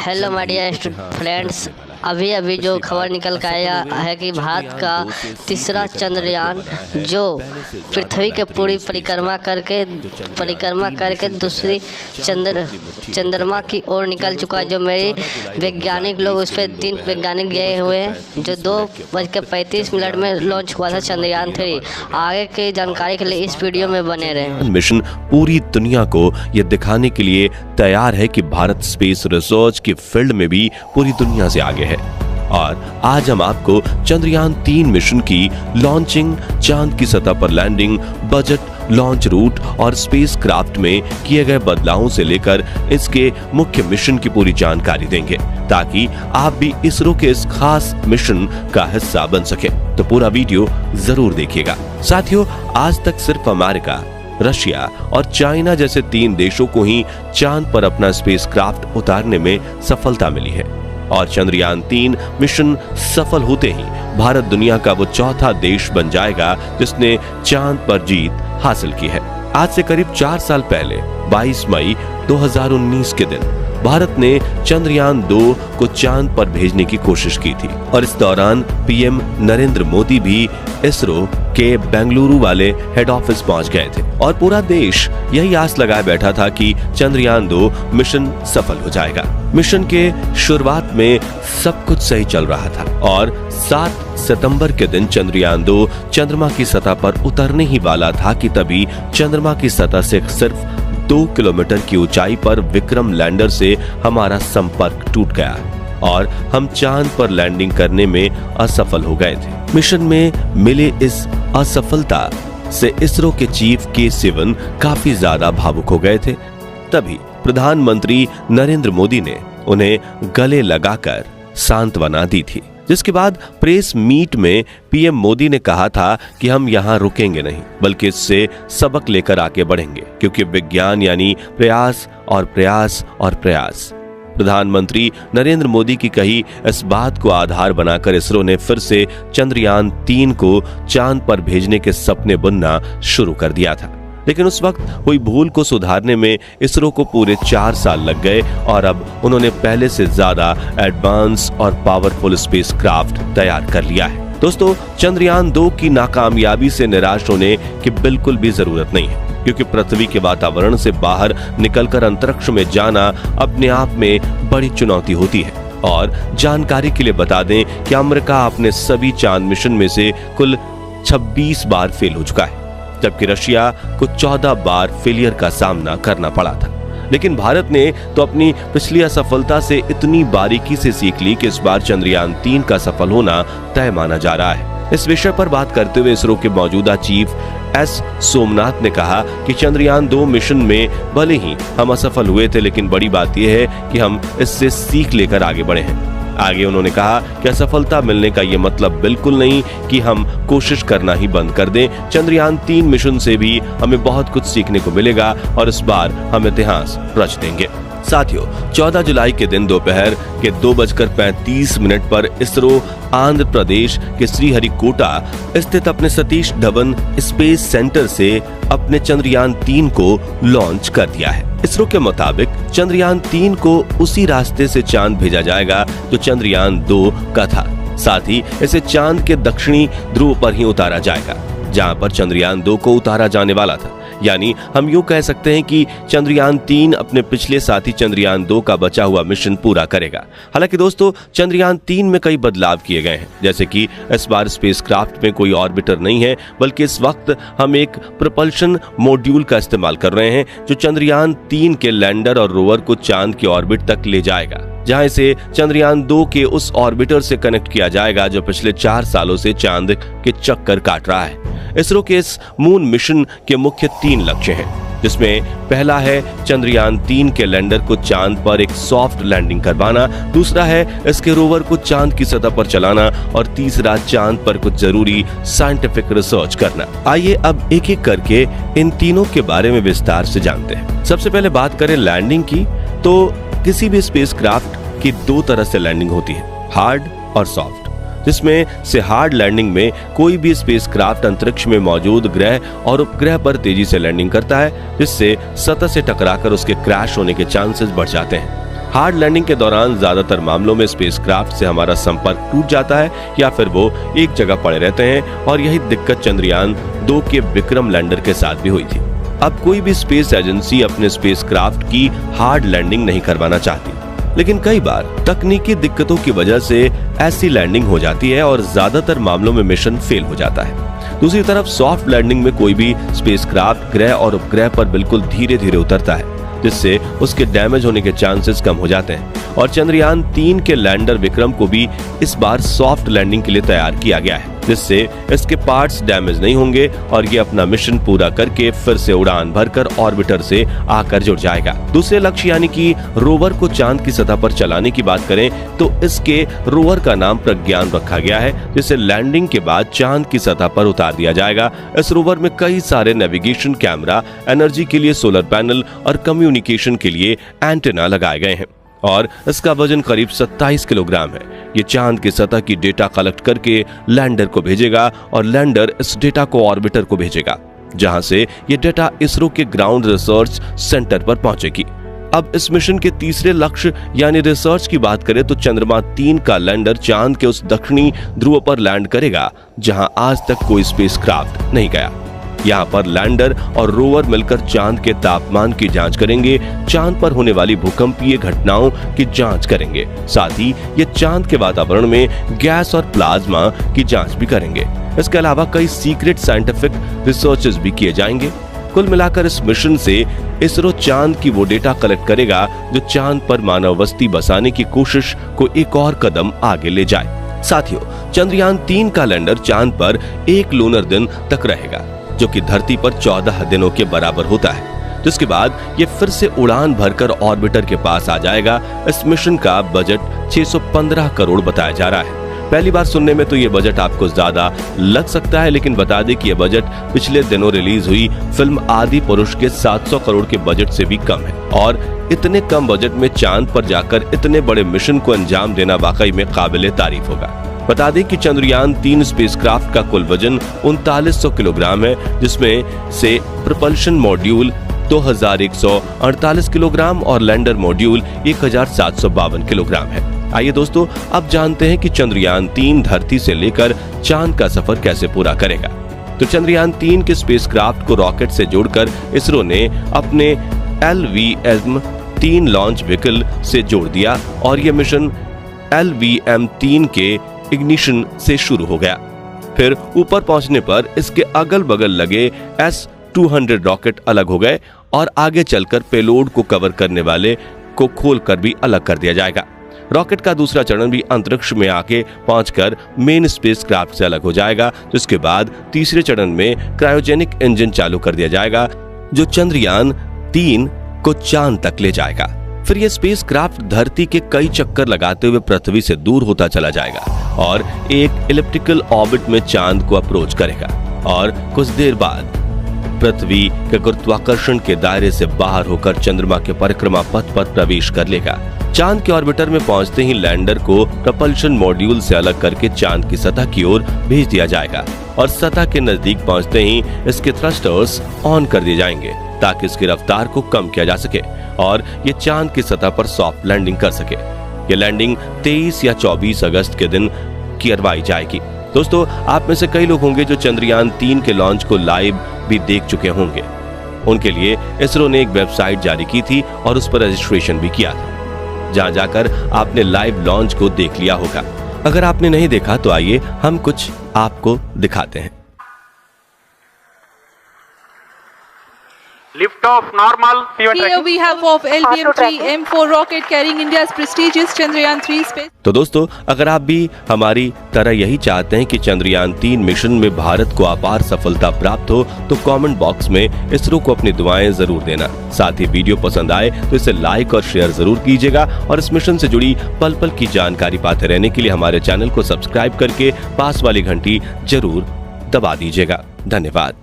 Hello my dear friends, अभी जो खबर निकल के आया है कि भारत का तीसरा चंद्रयान जो पृथ्वी के पूरी परिक्रमा करके दूसरी चंद्रमा की ओर निकल चुका है। जो मेरी वैज्ञानिक लोग उस पर 3 वैज्ञानिक गए हुए हैं, जो 2:35 में लॉन्च हुआ था चंद्रयान 3। आगे की जानकारी के लिए इस वीडियो में बने रहें। मिशन पूरी दुनिया को यह दिखाने के लिए तैयार है कि भारत स्पेस रिसर्च की फील्ड में भी पूरी दुनिया से आगे है। और आज हम आपको चंद्रयान 3 मिशन की लॉन्चिंग, चांद की सतह पर लैंडिंग, बजट, लॉन्च रूट और स्पेस क्राफ्ट में किए गए बदलावों से लेकर इसके मुख्य मिशन की पूरी जानकारी देंगे, ताकि आप भी इसरो के इस खास मिशन का हिस्सा बन सके। तो पूरा वीडियो जरूर देखिएगा। साथियों, आज तक सिर्फ अमेरिका, रशिया और चाइना जैसे 3 देशों को ही चांद पर अपना स्पेस क्राफ्ट उतारने में सफलता मिली है। और चंद्रयान 3 मिशन सफल होते ही भारत दुनिया का वो चौथा देश बन जाएगा जिसने चांद पर जीत हासिल की है। आज से करीब 4 साल पहले 22 मई 2019 के दिन भारत ने चंद्रयान 2 को चांद पर भेजने की कोशिश की थी। और इस दौरान पीएम नरेंद्र मोदी भी इसरो के बेंगलुरु वाले हेड ऑफिस पहुंच गए थे। और पूरा देश यही आस लगाए बैठा था कि चंद्रयान 2 मिशन सफल हो जाएगा। मिशन के शुरुआत में सब कुछ सही चल रहा था और 7 सितंबर के दिन चंद्रयान 2 चंद्रमा की सतह पर उतरने ही वाला था कि तभी चंद्रमा की सतह से सिर्फ 2 किलोमीटर की ऊंचाई पर विक्रम लैंडर से हमारा संपर्क टूट गया और हम चांद पर लैंडिंग करने में असफल हो गए थे। मिशन में मिले इस असफलता से इसरो के चीफ के सिवन काफी ज्यादा भावुक हो गए थे। तभी प्रधानमंत्री नरेंद्र मोदी ने उन्हें गले लगाकर सांत्वना दी थी, जिसके बाद प्रेस मीट में पीएम मोदी ने कहा था कि हम यहाँ रुकेंगे नहीं, बल्कि इससे सबक लेकर आगे बढ़ेंगे, क्योंकि विज्ञान यानी प्रयास और प्रयास और प्रयास। प्रधानमंत्री नरेंद्र मोदी की कही इस बात को आधार बनाकर इसरो ने फिर से चंद्रयान 3 को चांद पर भेजने के सपने बुनना शुरू कर दिया था। लेकिन उस वक्त हुई भूल को सुधारने में इसरो को पूरे 4 साल लग गए और अब उन्होंने पहले से ज्यादा एडवांस और पावरफुल स्पेस क्राफ्ट तैयार कर लिया है। दोस्तों, चंद्रयान 2 की नाकामयाबी से निराश होने की बिल्कुल भी जरूरत नहीं है, क्योंकि पृथ्वी के वातावरण से बाहर निकलकर अंतरिक्ष में जाना अपने आप में बड़ी चुनौती होती है। और जानकारी के लिए बता दें कि अमेरिका अपने सभी चांद मिशन में से कुल 26 बार फेल हो चुका है, जबकि रशिया को 14 बार फेलियर का सामना करना पड़ा था। लेकिन भारत ने तो अपनी पिछली असफलता से इतनी बारीकी से सीख ली कि इस बार चंद्रयान 3 का सफल होना तय माना जा रहा है। इस विषय पर बात करते हुए इसरो के मौजूदा चीफ एस सोमनाथ ने कहा कि चंद्रयान 2 मिशन में भले ही हम असफल हुए थे, लेकिन बड़ी बात यह है कि हम इससे सीख लेकर आगे बढ़े हैं। आगे उन्होंने कहा कि असफलता मिलने का ये मतलब बिल्कुल नहीं कि हम कोशिश करना ही बंद कर दें। चंद्रयान 3 मिशन से भी हमें बहुत कुछ सीखने को मिलेगा और इस बार हम इतिहास रच देंगे। साथियों, 14 जुलाई के दिन दोपहर के 2:35 पर इसरो आंध्र प्रदेश के श्रीहरिकोटा स्थित अपने सतीश धवन स्पेस सेंटर से अपने चंद्रयान 3 को लॉन्च कर दिया है। इसरो के मुताबिक चंद्रयान 3 को उसी रास्ते से चांद भेजा जाएगा जो चंद्रयान 2 का था। साथ ही इसे चांद के दक्षिणी ध्रुव पर ही उतारा जाएगा, जहां पर चंद्रयान 2 को उतारा जाने वाला था। यानी हम यूं कह सकते हैं कि चंद्रयान 3 अपने पिछले साथी चंद्रयान 2 का बचा हुआ मिशन पूरा करेगा। हालांकि दोस्तों, चंद्रयान 3 में कई बदलाव किए गए हैं, जैसे कि इस बार स्पेसक्राफ्ट में कोई ऑर्बिटर नहीं है, बल्कि इस वक्त हम एक प्रोपल्शन मॉड्यूल का इस्तेमाल कर रहे हैं, जो चंद्रयान 3 के लैंडर और रोवर को चांद के ऑर्बिट तक ले जाएगा, जहां इसे चंद्रयान 2 के उस ऑर्बिटर से कनेक्ट किया जाएगा जो पिछले 4 सालों से चांद के चक्कर काट रहा है। इसरो के इस मून मिशन के मुख्य 3 लक्ष्य हैं, जिसमें पहला है चंद्रयान 3 के लैंडर को चांद पर एक सॉफ्ट लैंडिंग करवाना, दूसरा है इसके रोवर को चांद की सतह पर चलाना और तीसरा चांद पर कुछ जरूरी साइंटिफिक रिसर्च करना। आइए अब एक एक करके इन तीनों के बारे में विस्तार से जानते हैं। सबसे पहले बात करें लैंडिंग की, तो किसी भी स्पेसक्राफ्ट की 2 तरह से लैंडिंग होती है, हार्ड और सॉफ्ट। जिसमें से हार्ड लैंडिंग में कोई भी स्पेसक्राफ्ट अंतरिक्ष में मौजूद ग्रह और उपग्रह पर तेजी से लैंडिंग करता है, जिससे सतह से टकराकर उसके क्रैश होने के चांसेस बढ़ जाते हैं। हार्ड लैंडिंग के दौरान ज्यादातर मामलों में स्पेसक्राफ्ट से हमारा संपर्क टूट जाता है या फिर वो एक जगह पड़े रहते हैं और यही दिक्कत चंद्रयान 2 के विक्रम लैंडर के साथ भी हुई थी। अब कोई भी स्पेस एजेंसी अपने स्पेसक्राफ्ट की हार्ड लैंडिंग नहीं करवाना चाहती, लेकिन कई बार तकनीकी दिक्कतों की वजह से ऐसी लैंडिंग हो जाती है और ज्यादातर मामलों में मिशन फेल हो जाता है। दूसरी तरफ सॉफ्ट लैंडिंग में कोई भी स्पेसक्राफ्ट ग्रह और उपग्रह पर बिल्कुल धीरे धीरे उतरता है, जिससे उसके डैमेज होने के चांसेस कम हो जाते हैं। और चंद्रयान 3 के लैंडर विक्रम को भी इस बार सॉफ्ट लैंडिंग के लिए तैयार किया गया है, जिससे इसके पार्ट्स डैमेज नहीं होंगे और ये अपना मिशन पूरा करके फिर से उड़ान भरकर ऑर्बिटर से आकर जुड़ जाएगा। दूसरे लक्ष्य यानी कि रोवर को चांद की सतह पर चलाने की बात करें तो इसके रोवर का नाम प्रज्ञान रखा गया है, जिसे लैंडिंग के बाद चांद की सतह पर उतार दिया जाएगा। इस रोवर में कई सारे नेविगेशन कैमरा, एनर्जी के लिए सोलर पैनल और कम्युनिकेशन के लिए एंटेना लगाए गए हैं और इसका वजन करीब 27 किलोग्राम है। ये चांद की सतह की डेटा कलेक्ट करके लैंडर को भेजेगा और लैंडर इस डेटा को ऑर्बिटर को भेजेगा, जहां से ये डेटा इसरो के ग्राउंड रिसर्च सेंटर पर पहुंचेगी। अब इस मिशन के तीसरे लक्ष्य यानी रिसर्च की बात करें तो चंद्रमा 3 का लैंडर चांद के उस दक्षिणी ध्रुव पर लैंड करेगा जहां आज तक कोई स्पेसक्राफ्ट नहीं गया। यहाँ पर लैंडर और रोवर मिलकर चांद के तापमान की जांच करेंगे, चांद पर होने वाली भूकंपीय घटनाओं की जांच करेंगे, साथ ही ये चांद के वातावरण में गैस और प्लाज्मा की जांच भी करेंगे। इसके अलावा कई सीक्रेट साइंटिफिक रिसर्चेस भी किए जाएंगे। कुल मिलाकर इस मिशन से इसरो चांद की वो डेटा कलेक्ट करेगा जो चांद पर मानव बस्ती बसाने की कोशिश को एक और कदम आगे ले जाए। साथियों, चंद्रयान 3 का लैंडर चांद पर 1 लूनर दिन तक रहेगा, जो कि धरती पर 14 दिनों के बराबर होता है, जिसके बाद ये फिर से उड़ान भरकर ऑर्बिटर के पास आ जाएगा। इस मिशन का बजट 615 करोड़ बताया जा रहा है। पहली बार सुनने में तो ये बजट आपको ज्यादा लग सकता है, लेकिन बता दें कि ये बजट पिछले दिनों रिलीज हुई फिल्म आदि पुरुष के 700 करोड़ के बजट से भी कम है। और इतने कम बजट में चांद पर जाकर इतने बड़े मिशन को अंजाम देना वाकई में काबिले तारीफ होगा। बता दें कि चंद्रयान 3 स्पेसक्राफ्ट का कुल वजन 3900 किलोग्राम है, जिसमें से प्रपल्शन मॉड्यूल 2148 किलोग्राम और लैंडर मॉड्यूल 1752 किलोग्राम है। आइए दोस्तों, अब जानते हैं कि चंद्रयान 3 धरती से लेकर चांद का सफर कैसे पूरा करेगा। तो चंद्रयान 3 के स्पेसक्राफ्ट को रॉकेट से जोड़कर इसरो ने अपने LVM-3 लॉन्च व्हीकल से जोड़ दिया और यह मिशन LVM-3 के इग्निशन से शुरू हो गया। फिर ऊपर पहुंचने पर इसके अगल बगल लगे S-200 रॉकेट अलग हो गए और आगे चलकर पेलोड को कवर करने वाले को खोलकर भी अलग कर दिया जाएगा। रॉकेट का दूसरा चरण भी अंतरिक्ष में आके पहुंचकर मेन स्पेसक्राफ्ट से अलग हो जाएगा, जिसके बाद तीसरे चरण में क्रायोजेनिक इंजन चालू कर दिया जाएगा, जो चंद्रयान 3 को चांद तक ले जाएगा। फिर यह स्पेसक्राफ्ट धरती के कई चक्कर लगाते हुए पृथ्वी से दूर होता चला जाएगा और एक इलिप्टिकल ऑर्बिट में चांद को अप्रोच करेगा और कुछ देर बाद पृथ्वी के गुरुत्वाकर्षण के दायरे से बाहर होकर चंद्रमा के परिक्रमा पथ पर प्रवेश कर लेगा। चांद के ऑर्बिटर में पहुंचते ही लैंडर को प्रपल्शन मॉड्यूल से अलग करके चांद की सतह की ओर भेज दिया जाएगा और सतह के नजदीक पहुंचते ही इसके थ्रस्टर्स ऑन कर दिए जाएंगे ताकि इसकी रफ्तार को कम किया जा सके और ये चांद की सतह पर सॉफ्ट लैंडिंग कर सके। ये लैंडिंग 23 या 24 अगस्त के दिन करवाई जाएगी। दोस्तों, आप में से कई लोग होंगे जो चंद्रयान 3 के लॉन्च को लाइव भी देख चुके होंगे। उनके लिए इसरो ने एक वेबसाइट जारी की थी और उस पर रजिस्ट्रेशन भी किया था, जहां जाकर आपने लाइव लॉन्च को देख लिया होगा। अगर आपने नहीं देखा तो आइए हम कुछ आपको दिखाते हैं। Lift off normal. Here we have of LVM-3M4 rocket carrying India's prestigious Chandrayaan 3 space. तो दोस्तों, अगर आप भी हमारी तरह यही चाहते हैं कि चंद्रयान 3 मिशन में भारत को अपार सफलता प्राप्त हो, तो कमेंट बॉक्स में इसरो को अपनी दुआएं जरूर देना। साथ ही वीडियो पसंद आए तो इसे लाइक और शेयर जरूर कीजिएगा और इस मिशन से जुड़ी पल पल की जानकारी पाते रहने के लिए हमारे चैनल को सब्सक्राइब करके पास वाली घंटी जरूर दबा दीजिएगा। धन्यवाद।